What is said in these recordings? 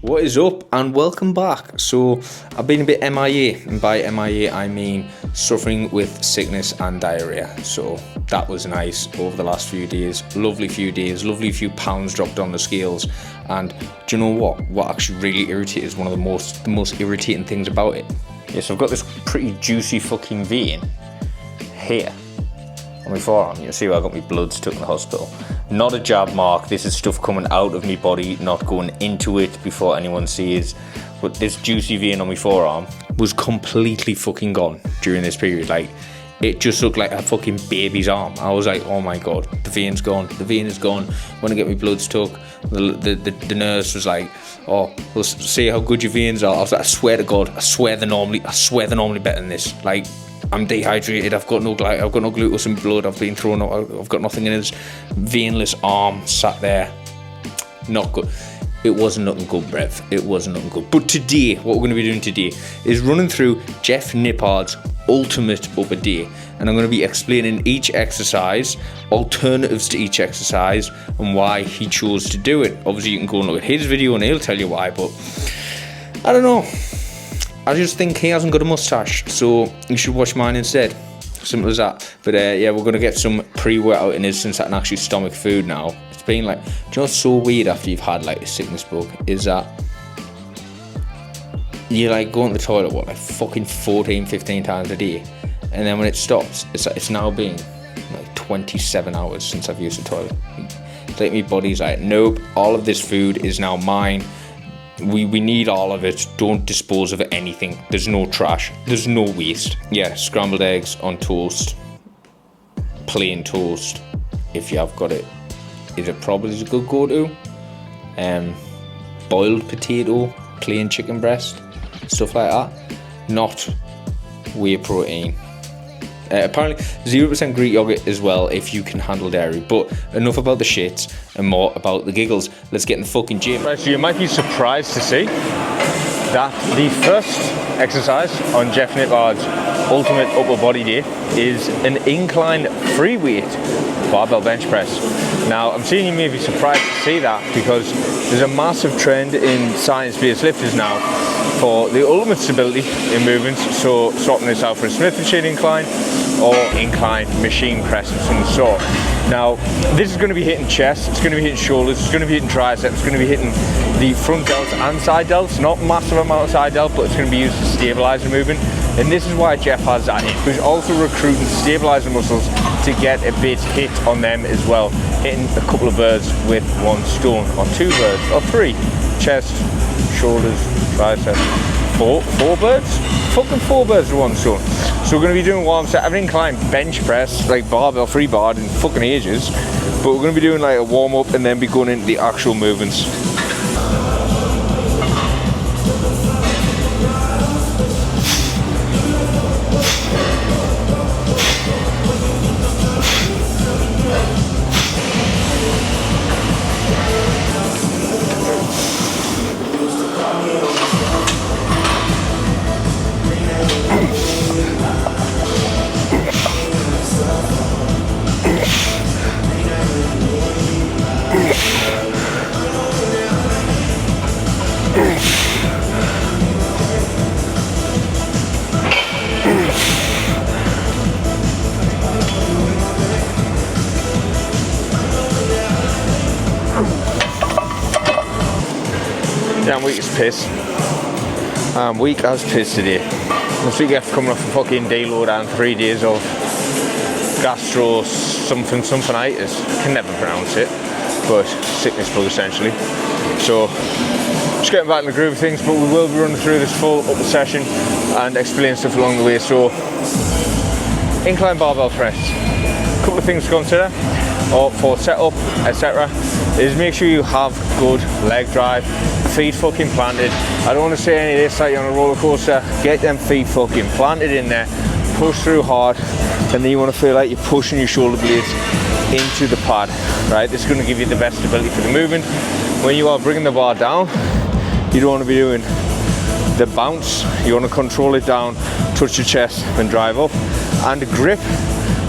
What is up and welcome back. So I've been a bit MIA, and by MIA I mean suffering with sickness and diarrhea. So that was nice over the last few days, lovely few pounds dropped on the scales. And do you know what actually really irritated is one of the most irritating things about it? Yes, I've got this pretty juicy fucking vein here on my forearm. You'll see where I got my blood stuck in the hospital. Not a jab mark, this is stuff coming out of my body, not going into it before anyone sees. But this juicy vein on my forearm was completely fucking gone during this period. Like, it just looked like a fucking baby's arm. I was like, oh my god, the vein's gone, the vein is gone. When I get my blood stuck, the nurse was like, oh, we'll see how good your veins are. I was like, I swear to god, I swear they're normally better than this. Like, I'm dehydrated, I've got no glucose in blood, I've been thrown out, I've got nothing in his veinless arm sat there. Not good. It wasn't nothing good, Brev. It wasn't nothing good. But today, what we're going to be doing today is running through Jeff Nippard's ultimate upper day. And I'm going to be explaining each exercise, alternatives to each exercise, and why he chose to do it. Obviously, you can go and look at his video and he'll tell you why, but I don't know. I just think he hasn't got a mustache, so you should watch mine instead. Simple as that. But yeah, we're going to get some pre-workout in his since I can actually stomach food now. It's been like, do you know what's so weird after you've had like a sickness bug? Is that you like go to the toilet, what, like fucking 14, 15 times a day? And then when it stops, it's now been like 27 hours since I've used the toilet. It's like my body's like, nope, all of this food is now mine. We need all of it. Don't dispose of anything. There's no trash. There's no waste. Yeah, scrambled eggs on toast, plain toast. If you have got it, is it probably a good go-to? Boiled potato, plain chicken breast, stuff like that. Not whey protein. Apparently 0% Greek yogurt as well if you can handle dairy. But enough about the shits and more about the giggles. Let's get in the fucking gym. Right, so you might be surprised to see that the first exercise on Jeff Nippard's ultimate upper body day is an incline free weight barbell bench press. Now, I'm seeing you may be surprised to see that because there's a massive trend in science-based lifters now for the ultimate stability in movements, so swapping this out for a Smith & Chain incline or incline machine press of some sort. Now, this is going to be hitting chest, it's going to be hitting shoulders, it's going to be hitting triceps, it's going to be hitting the front delts and side delts, not massive amount of side delt, but it's going to be used to stabilize the movement. And this is why Jeff has that in. He's also recruiting stabilizing muscles to get a bit hit on them as well, hitting a couple of birds with one stone, or two birds, or three. Chest, shoulders, triceps, four birds? Fucking 4 birds with one stone. So we're going to be doing warm set. I haven't inclined bench press, like barbell free bar in fucking ages, but we're going to be doing like a warm up and then be going into the actual movements. Yeah, I'm weak as piss. I'm weak as piss today. This week after coming off a fucking deload and 3 days of gastro something-itis. Can never pronounce it, but sickness bug essentially. So just getting back in the groove of things, but we will be running through this full upper session and explain stuff along the way. So incline barbell press. A couple of things to consider or for setup, etc. is make sure you have good leg drive, feet fucking planted. I don't want to say any of this like you're on a roller coaster. Get them feet fucking planted in there, push through hard, and then you want to feel like you're pushing your shoulder blades into the pad, right? This is going to give you the best stability for the movement. When you are bringing the bar down, you don't want to be doing the bounce. You want to control it down, touch your chest, and drive up, and grip.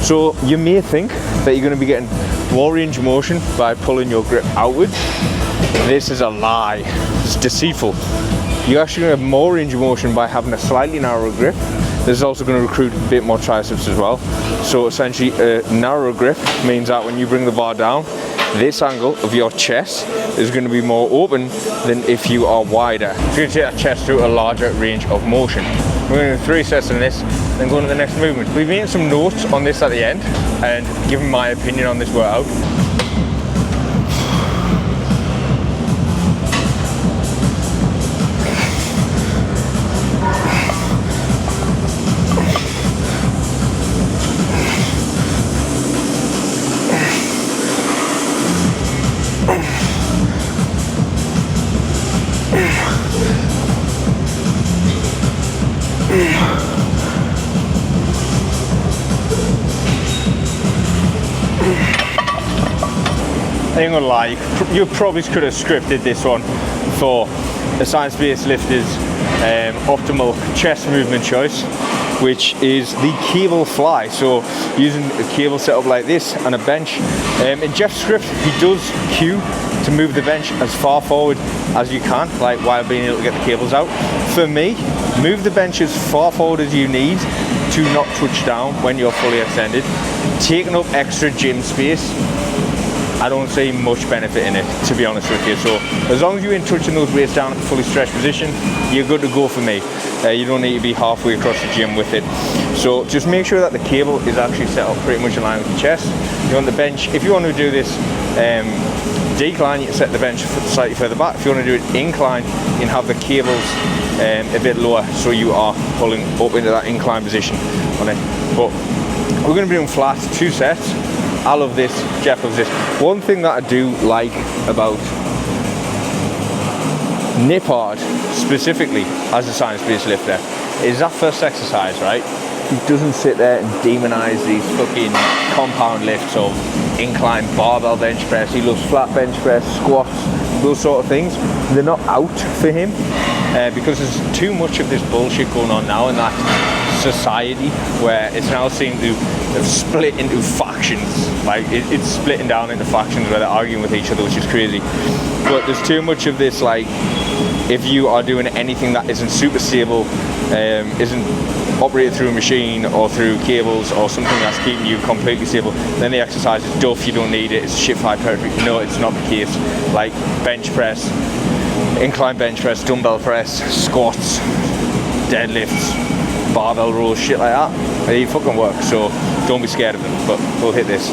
So you may think that you're going to be getting more range of motion by pulling your grip outwards. This is a lie. It's deceitful. You're actually going to have more range of motion by having a slightly narrower grip. This is also going to recruit a bit more triceps as well. So essentially a narrower grip means that when you bring the bar down, this angle of your chest is going to be more open than if you are wider. So you're going to take that chest through a larger range of motion. We're going to do 3 sets in this, then go on to the next movement. We've made some notes on this at the end and given my opinion on this workout. I ain't gonna lie, you probably could have scripted this one for a science-based lifter's optimal chest movement choice, which is the cable fly. So using a cable setup like this and a bench. In Jeff's script, he does cue to move the bench as far forward as you can, like while being able to get the cables out. For me, move the bench as far forward as you need to not touch down when you're fully extended. Taking up extra gym space, I don't see much benefit in it, to be honest with you. So as long as you're in touching those weights down at the fully stretched position, you're good to go for me. You don't need to be halfway across the gym with it. So just make sure that the cable is actually set up pretty much in line with the chest. You want the bench, if you want to do this decline, you can set the bench slightly further back. If you want to do it incline, you can have the cables a bit lower, so you are pulling up into that incline position on it. But we're going to be doing flat 2 sets. I love this, Jeff loves this. One thing that I do like about Nippard specifically as a science-based lifter is that first exercise, right? He doesn't sit there and demonize these fucking compound lifts of incline barbell bench press. He loves flat bench press, squats, those sort of things. They're not out for him because there's too much of this bullshit going on now in that society where it's now seemed to have split into factions. Like it's splitting down into factions where they're arguing with each other, which is crazy. But there's too much of this, like, if you are doing anything that isn't super stable, isn't operated through a machine or through cables or something that's keeping you completely stable, then the exercise is duff, you don't need it, it's shit hypertrophy. No, it's not the case. Like bench press, incline bench press, dumbbell press, squats, deadlifts, barbell rows, shit like that, they fucking work. So don't be scared of them, but we'll hit this.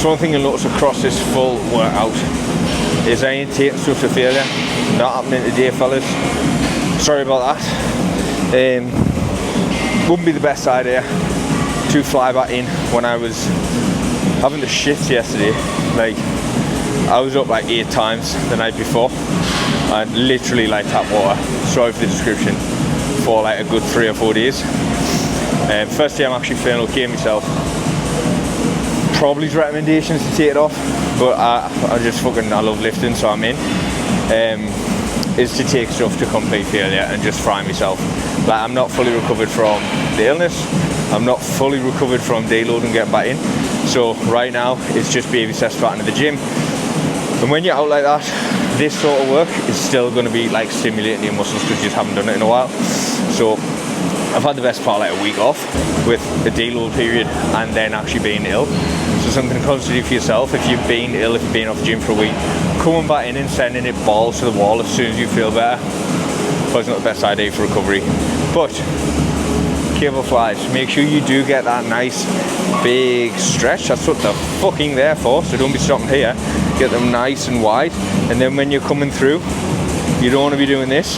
So one thing you'll notice across this full workout is I ain't taking stuff to failure. Not happening today, fellas. Sorry about that. Wouldn't be the best idea to fly back in when I was having the shits yesterday. Like, I was up like 8 times the night before and literally like tap water. Sorry for the description, for like a good 3 or 4 days. First day I'm actually feeling okay myself. probably recommendations to take it off, but I love lifting, so I'm in. Is to take stuff to complete failure and just fry myself. Like, I'm not fully recovered from the illness, I'm not fully recovered from deloading and getting back in, so right now it's just baby steps back into the gym. And when you're out like that, this sort of work is still going to be like stimulating your muscles because you just haven't done it in a while. So I've had the best part, like a week off with a deload period and then actually being ill. So something to consider for yourself. If you've been ill, if you've been off the gym for a week, coming back in and sending it balls to the wall as soon as you feel better, probably not the best idea for recovery. But cable flies, make sure you do get that nice big stretch. That's what they're fucking there for, so don't be stopping here. Get them nice and wide, and then when you're coming through, you don't want to be doing this.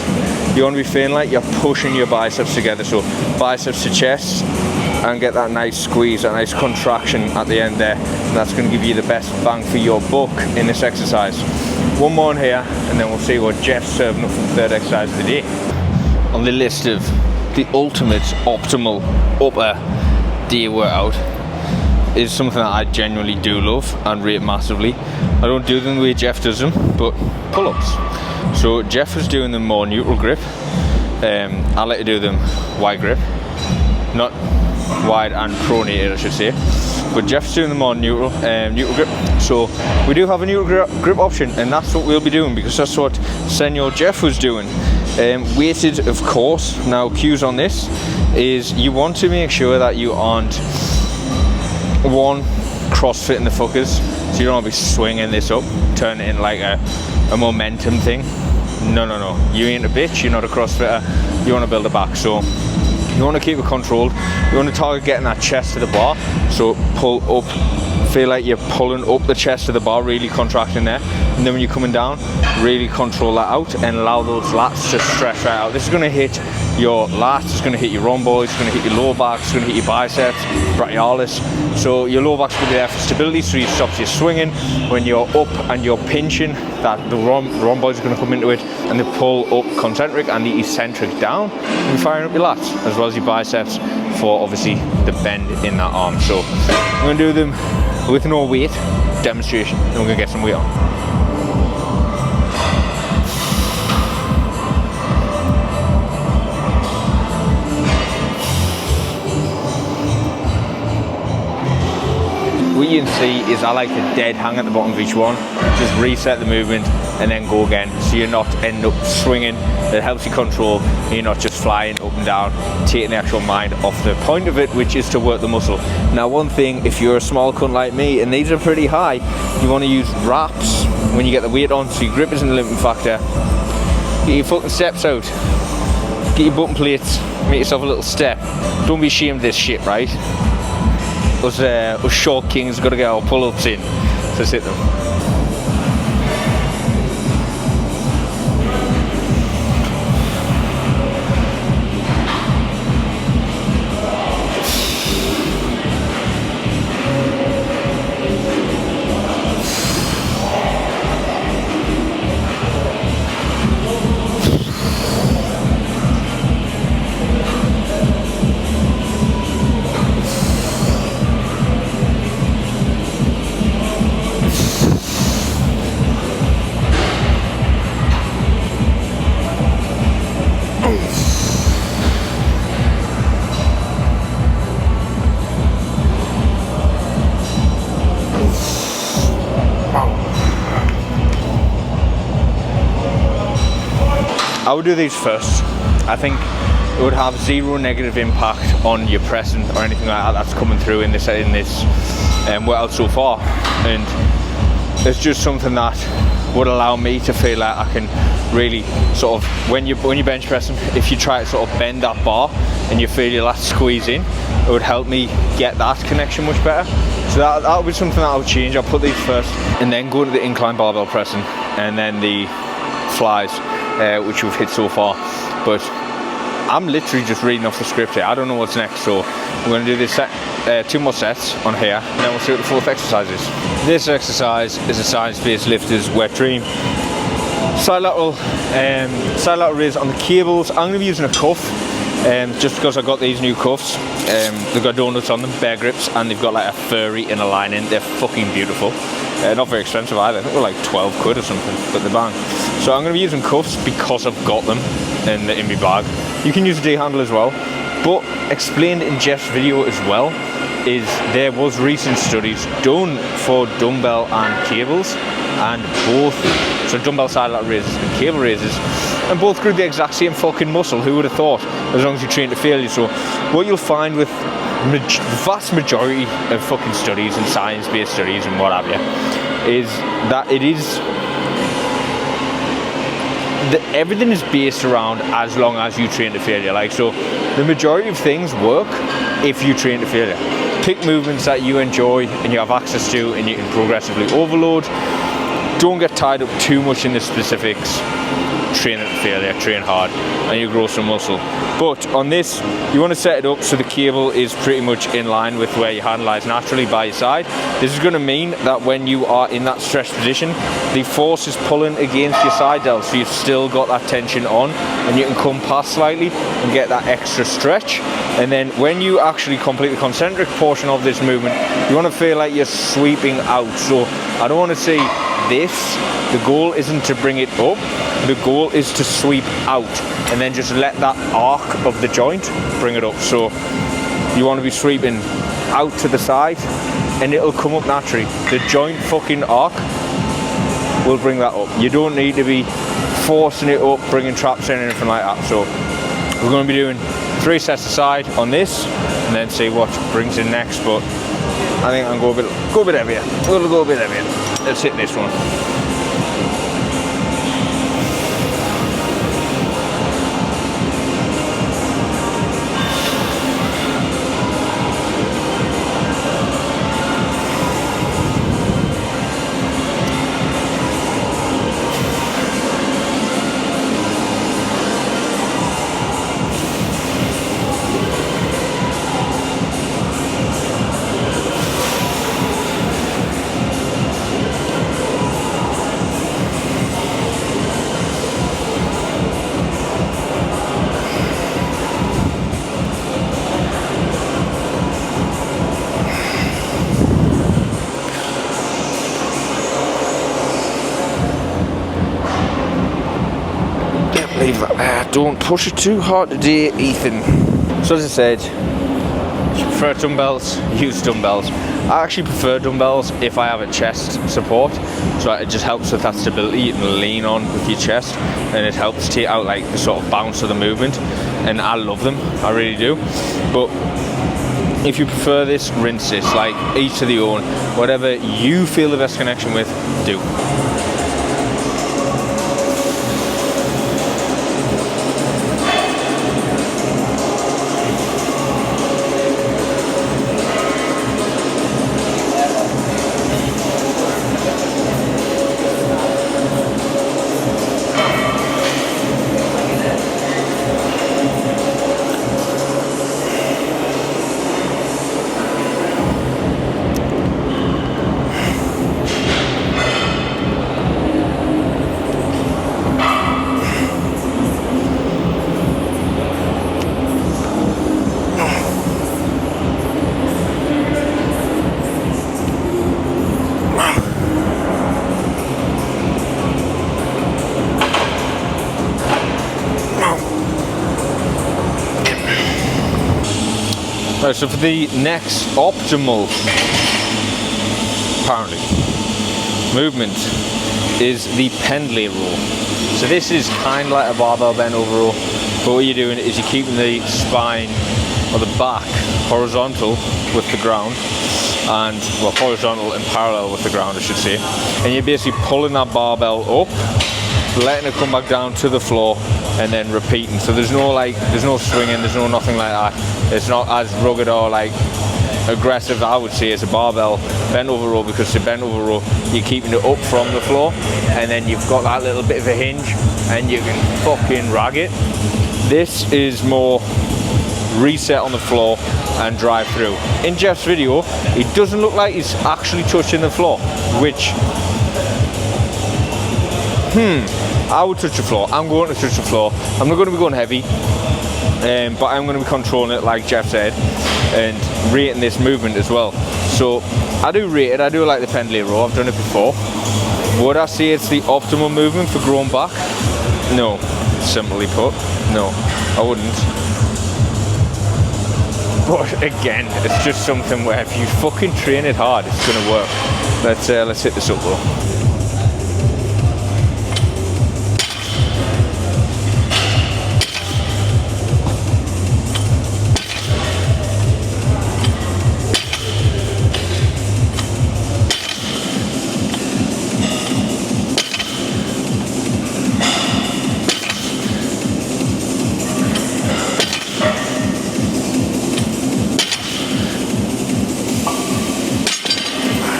You want to be feeling like you're pushing your biceps together, so biceps to chest, and get that nice squeeze, that nice contraction at the end there, and that's going to give you the best bang for your buck in this exercise. One more in here, and then we'll see what Jeff's serving up for the third exercise of the day. On the list of the ultimate optimal upper day workout is something that I genuinely do love and rate massively. I don't do them the way Jeff does them, but pull-ups. So Jeff was doing them more neutral grip. I like to do them wide grip, not wide and pronated, I should say. But Jeff's doing them more neutral grip. So we do have a neutral grip option, and that's what we'll be doing because that's what Senior Jeff was doing. Weighted, of course. Now, cues on this is you want to make sure that you aren't crossfitting the fuckers, so you don't want to be swinging this up, turn it in like a momentum thing. No, you ain't a bitch, you're not a crossfitter, you want to build it back. So you want to keep it controlled, you want to target getting that chest to the bar, so pull up, feel like you're pulling up the chest to the bar, really contracting there, and then when you're coming down, really control that out and allow those lats to stretch right out. This is going to hit your lats, it's going to hit your rhomboids, it's going to hit your lower back, it's going to hit your biceps, brachialis. So your lower back's going to be there for stability, so you stop your swinging. When you're up and you're pinching, that the rhomboids are going to come into it, and they pull up concentric and the eccentric down, and you're firing up your lats as well as your biceps for obviously the bend in that arm. So I'm going to do them with no weight demonstration, and we're going to get some weight on. What you can see is I like a dead hang at the bottom of each one. Just reset the movement and then go again, so you're not end up swinging. That helps you control, and you're not just flying up and down, taking the actual mind off the point of it, which is to work the muscle. Now, one thing, if you're a small cunt like me and these are pretty high, you want to use wraps when you get the weight on, so your grip isn't a limiting factor. Get your fucking steps out, get your button plates, make yourself a little step. Don't be ashamed of this shit, right? Us short kings got to get our pull-ups in, so let's hit them. I would do these first. I think it would have zero negative impact on your pressing or anything like that that's coming through in this workout so far, and it's just something that would allow me to feel like I can really sort of, when you're bench pressing, if you try to sort of bend that bar and you feel your lats squeeze in, it would help me get that connection much better. So that would be something that I would change. I'll put these first and then go to the incline barbell pressing and then the flies, which we've hit so far. But I'm literally just reading off the script here. I don't know what's next, so we're going to do this two more sets on here, and then we'll see what the fourth exercise is. This exercise is a science-based lifters wet dream. Side lateral raise on the cables. I'm going to be using a cuff. just because I got these new cuffs. They've got donuts on them, bear grips, and they've got like a furry inner lining. They're fucking beautiful. Not very expensive either. I think they're like 12 quid or something, but they're bang. So I'm going to be using cuffs because I've got them in my bag. You can use a D-handle as well, but explained in Jeff's video as well is there was recent studies done for dumbbell and cables, and both, so dumbbell side lat raises and cable raises, and both grew the exact same fucking muscle. Who would have thought? As long as you train to failure. So what you'll find with the vast majority of fucking studies and science-based studies and what have you is that everything is based around as long as you train to failure. Like, so the majority of things work if you train to failure. Pick movements that you enjoy and you have access to and you can progressively overload. Don't get tied up too much in the specifics. Train to failure, train hard, and you grow some muscle. But on this, you want to set it up so the cable is pretty much in line with where your hand lies naturally by your side. This is going to mean that when you are in that stretched position, the force is pulling against your side delt, so you've still got that tension on, and you can come past slightly and get that extra stretch. And then when you actually complete the concentric portion of this movement, you want to feel like you're sweeping out. So I don't want to say this. The goal isn't to bring it up. The goal is to sweep out and then just let that arc of the joint bring it up. So you want to be sweeping out to the side and it'll come up naturally. The joint fucking arc will bring that up. You don't need to be forcing it up, bringing traps in or anything like that. So we're going to be doing 3 sets aside on this and then see what brings in next. But I think I'm going to go a bit heavier. We'll go a bit heavier. Let's hit this one. Don't push it too hard today, Ethan. So as I said, if you prefer dumbbells, use dumbbells. I actually prefer dumbbells if I have a chest support, so it just helps with that stability. You can lean on with your chest and it helps take out like the sort of bounce of the movement, and I love them, I really do. But if you prefer this, rinse this, like each to their own. Whatever you feel the best connection with, do. Right, so for the next optimal, apparently, movement is the pendlay row. So this is kind of like a barbell bent over row, but what you're doing is you're keeping the spine or the back horizontal with the ground, and well, horizontal and parallel with the ground, I should say. And you're basically pulling that barbell up, letting it come back down to the floor, and then repeating. So there's no swinging, there's no nothing like that. It's not as rugged or like aggressive, I would say, as a barbell bent over row, because the bent over row, you're keeping it up from the floor, and then you've got that little bit of a hinge, and you can fucking rag it. This is more reset on the floor and drive through. In Jeff's video, it doesn't look like he's actually touching the floor, which I would touch the floor. I'm going to touch the floor. I'm not going to be going heavy. but I'm going to be controlling it like Jeff said, and rating this movement as well. So I do rate it, I do like the pendlay row, I've done it before. Would I say it's the optimal movement for growing back? No, simply put, no, I wouldn't. But again, it's just something where if you fucking train it hard, it's gonna work. Let's hit this up though.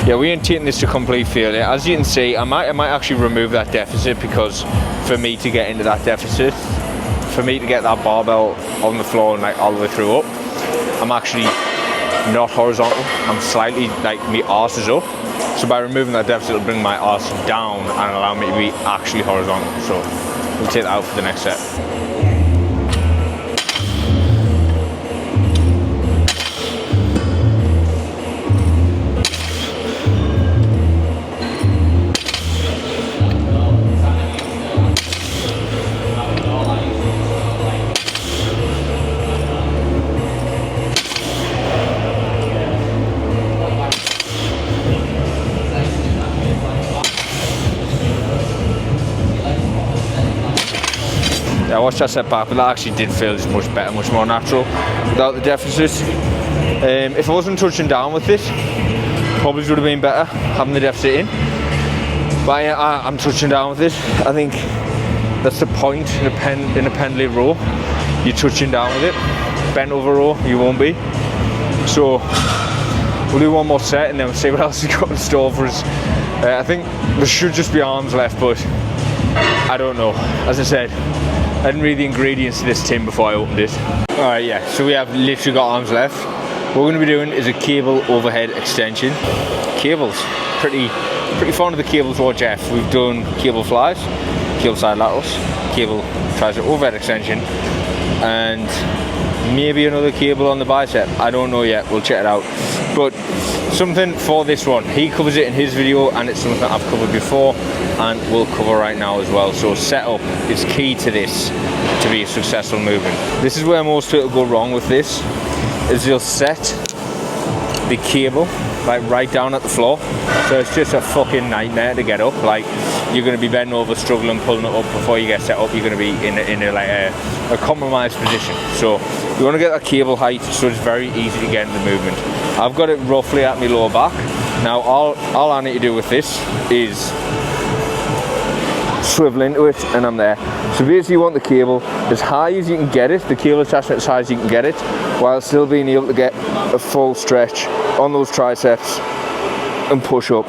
Yeah, we ain't taking this to complete failure. As you can see, I might actually remove that deficit, because for me to get into that deficit, for me to get that barbell on the floor and like all the way through up, I'm actually not horizontal. I'm slightly, like, my arse is up. So by removing that deficit, it'll bring my arse down and allow me to be actually horizontal. So we'll take that out for the next set. I watched that set back, but that actually did feel just much better, much more natural without the deficit. If I wasn't touching down with it, probably would have been better having the deficit in. But yeah, I'm touching down with it. I think that's the point in a pendlay row. You're touching down with it. Bent over row, you won't be. So we'll do one more set and then we'll see what else we've got in store for us. I think there should just be arms left, but I don't know. As I said, I didn't read the ingredients to this tin before I opened it. Alright, yeah, so we have literally got arms left. What we're going to be doing is a cable overhead extension. Cables, pretty fond of the cables for Jeff. We've done cable flies, cable side laterals, cable tricep overhead extension, and maybe another cable on the bicep. I don't know yet, we'll check it out. But something for this one, he covers it in his video, and it's something that I've covered before and will cover right now as well. So setup is key to this to be a successful movement. This is where most people go wrong with this, is you'll set the cable like right down at the floor, so it's just a fucking nightmare to get up. Like, you're going to be bending over, struggling, pulling it up before you get set up. You're going to be in a compromised position. So you want to get that cable height so it's very easy to get into the movement. I've got it roughly at my lower back. Now all I need to do with this is swivel into it and I'm there. So basically you want the cable as high as you can get it, the cable attachment as high as you can get it, while still being able to get a full stretch on those triceps and push up.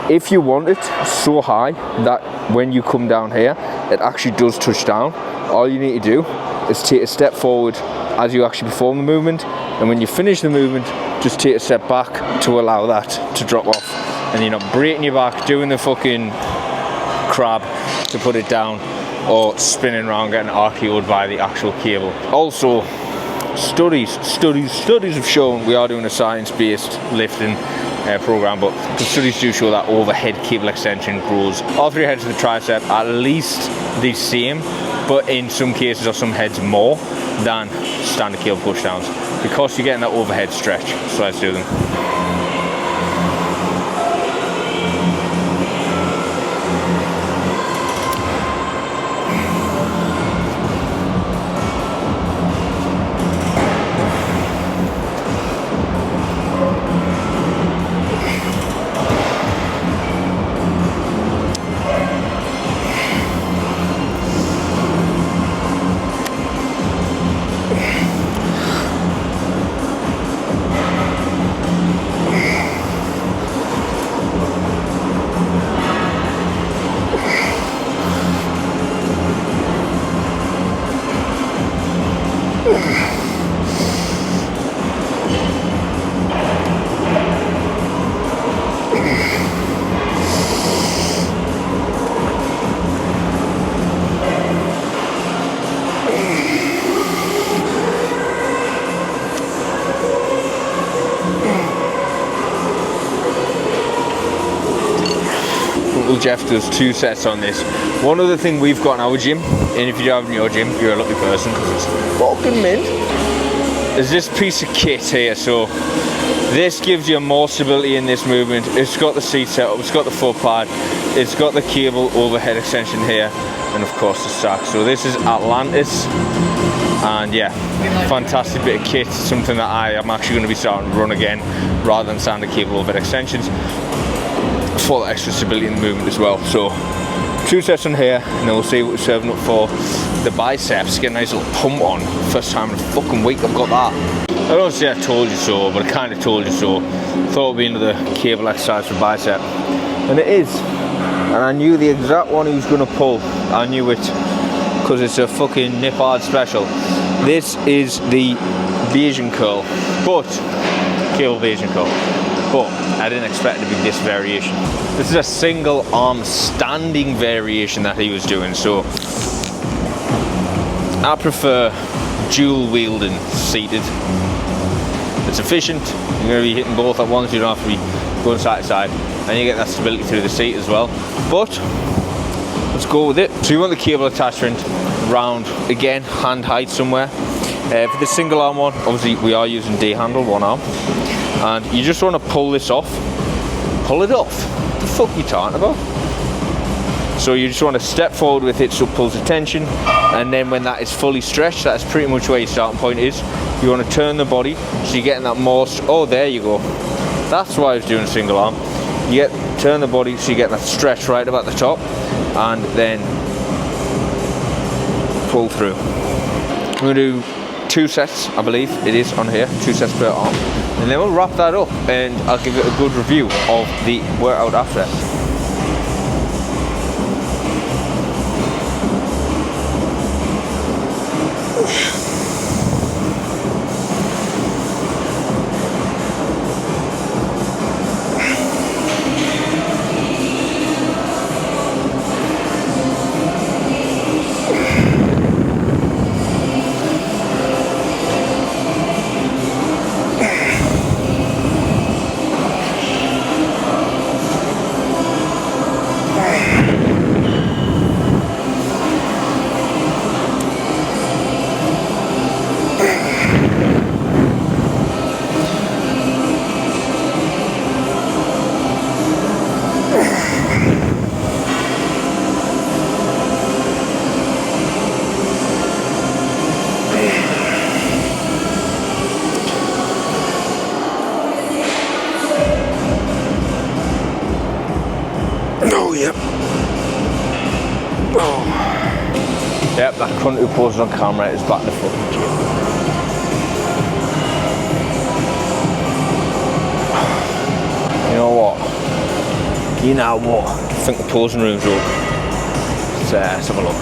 If you want it so high that when you come down here, it actually does touch down, all you need to do is take a step forward as you actually perform the movement, and when you finish the movement, just take a step back to allow that to drop off, and you're not breaking your back, doing the fucking crab to put it down, or spinning around getting RKO'd by the actual cable. Also, studies have shown, we are doing a science-based lifting program, but the studies do show that overhead cable extension grows all three heads of the tricep at least the same, but in some cases or some heads more than standard cable pushdowns, because you're getting that overhead stretch. So let's do them. Uncle Jeff does 2 sets on this. One other thing we've got in our gym, and if you have in your gym, you're a lucky person because it's fucking mint, is this piece of kit here. So this gives you more stability in this movement. It's got the seat setup, it's got the foot pad, it's got the cable overhead extension here, and of course the sack. So this is Atlantis, and yeah, fantastic bit of kit, something that I am actually going to be starting to run again rather than standard cable overhead extensions for the extra stability in the movement as well. So 2 sets on here, and then we'll see what we're serving up for the biceps. Get a nice little pump on. First time in a fucking week I've got that. I don't say I told you so, but I kind of told you so. Thought it would be another cable exercise for bicep, and it is. And I knew the exact one he was going to pull. I knew it because it's a fucking Nippard special. This is the Bayesian curl, but cable Bayesian curl. But I didn't expect it to be this variation. This is a single arm standing variation that he was doing, so I prefer dual wielding seated. It's efficient, you're going to be hitting both at once, you don't have to be going side to side, and you get that stability through the seat as well. But let's go with it. So you want the cable attachment round, again, hand height somewhere. For the single arm one, obviously we are using D handle, one arm, and you just want to pull this off. Pull it off. What the fuck are you talking about? So you just want to step forward with it so it pulls the tension, and then when that is fully stretched, that's pretty much where your starting point is. You want to turn the body so you're getting that more, oh there you go. That's why I was doing a single arm. You turn the body so you get that stretch right about the top, and then pull through. I'm going to do 2 sets, I believe it is on here, 2 sets per arm, and then we'll wrap that up and I'll give it a good review of the workout after. Yep, that cunt who poses on camera is back in the fucking gym. You know what? You know what? I think the posing room's up. Let's have a look.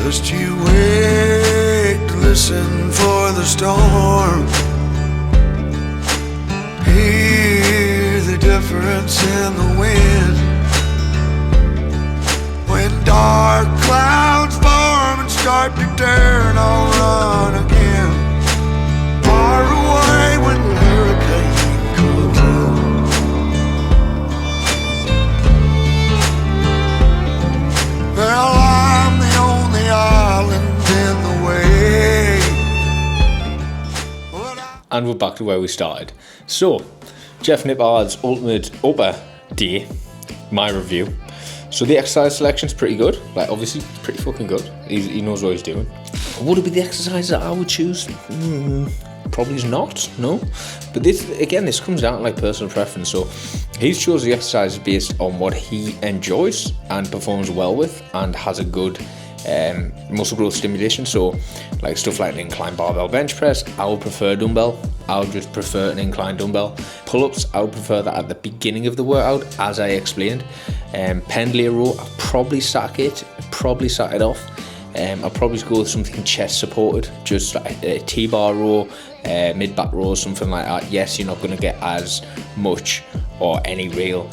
Just you wait to listen for the storm. Hear the difference in the wind. When dark clouds form and start to turn, I'll run again. Far away when the hurricane comes in. Well, I'm the only island in the way. And we're back to where we started. So, Jeff Nippard's Ultimate Upper Day, my review. So the exercise selection's pretty good. Like, obviously, pretty fucking good. He knows what he's doing. Would it be the exercise that I would choose? Probably not, no. But this comes down to like personal preference. So he's chosen the exercises based on what he enjoys and performs well with and has a good muscle growth stimulation. So like stuff like an incline barbell bench press, I would prefer dumbbell. I would just prefer an incline dumbbell. Pull-ups, I would prefer that at the beginning of the workout, as I explained. Pendlay row, I'll probably sack it off. I'll probably go with something chest supported, just like a T-bar row, mid-back row, something like that. Yes, you're not going to get as much or any real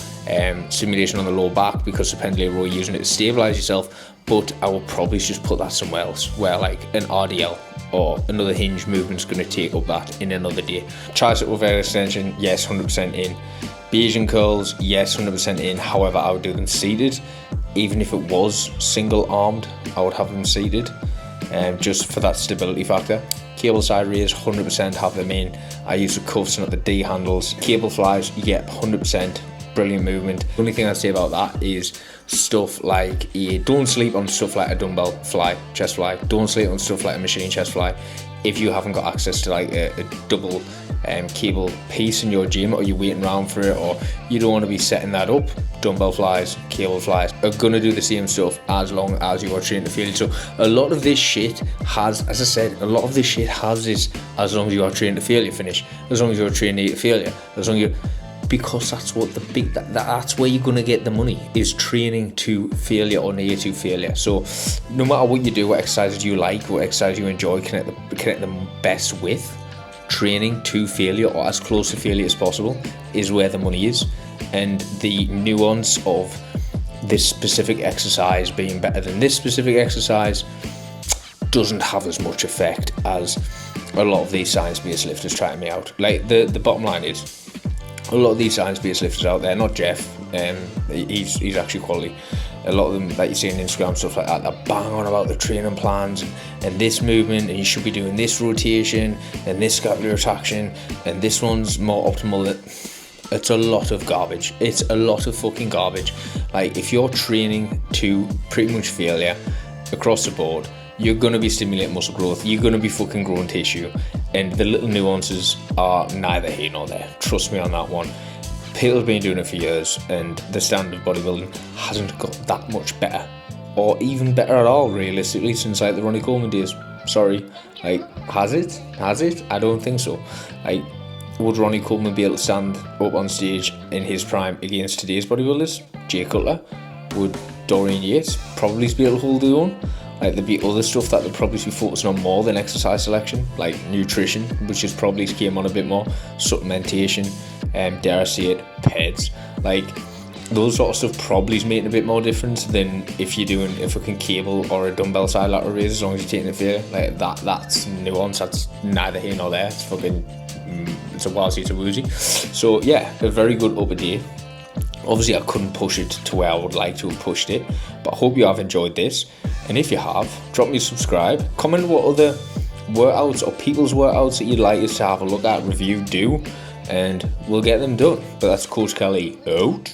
stimulation on the low back because the pendlay row, you're using it to stabilize yourself, but I will probably just put that somewhere else where like an RDL or another hinge movement's going to take up that in another day. Tricep overhead extension, yes, 100% in. Bayesian curls, yes, 100% in. However, I would do them seated. Even if it was single armed, I would have them seated, just for that stability factor. Cable side raise, 100% have them in. I use the cuffs, not the D handles. Cable flies, yep, 100%. Brilliant movement. The only thing I'd say about that is stuff like don't sleep on stuff like a dumbbell fly, chest fly. Don't sleep on stuff like a machine chest fly. If you haven't got access to like a double cable piece in your gym, or you're waiting around for it, or you don't want to be setting that up, dumbbell flies, cable flies are gonna do the same stuff as long as you are training to failure. So a lot of this shit has, as I said, a lot of this shit has this as long as you are training to failure finish, as long as you're training to failure, as long as you, because that's what the big, that's where you're gonna get the money, is training to failure or near to failure. So no matter what you do, what exercises you like, what exercise you enjoy, connect the best with, training to failure or as close to failure as possible is where the money is. And the nuance of this specific exercise being better than this specific exercise doesn't have as much effect as a lot of these science-based lifters try to me out. Like the bottom line is, a lot of these science-based lifters out there, not Jeff, he's actually quality. A lot of them that you see on Instagram, stuff like that, they're bang on about the training plans and this movement, and you should be doing this rotation and this scapular retraction, and this one's more optimal. It's a lot of garbage. It's a lot of fucking garbage. Like, if you're training to pretty much failure across the board, you're going to be stimulating muscle growth, you're going to be fucking growing tissue, and the little nuances are neither here nor there. Trust me on that one. People's been doing it for years, and the standard of bodybuilding hasn't got that much better, or even better at all, realistically, since like the Ronnie Coleman days. Sorry, like, has it? I don't think so. Like, would Ronnie Coleman be able to stand up on stage in his prime against today's bodybuilders? Jay Cutler? Would Dorian Yates probably be able to hold their own? Like, there'd be other stuff that they'd probably be focusing on more than exercise selection, like nutrition, which is probably came on a bit more, supplementation, dare I say it, PEDs. Like, those sort of stuff probably is making a bit more difference than if you're doing a fucking cable or a dumbbell side lateral raise, as long as you're taking it fair. Like, that's nuance, that's neither here nor there. It's fucking, it's a wazzy, it's a woozy. So yeah, a very good upper day. Obviously, I couldn't push it to where I would like to have pushed it, but I hope you have enjoyed this. And if you have, drop me a subscribe, comment what other workouts or people's workouts that you'd like us to have a look at, review, do, and we'll get them done. But that's Coach Kelly out.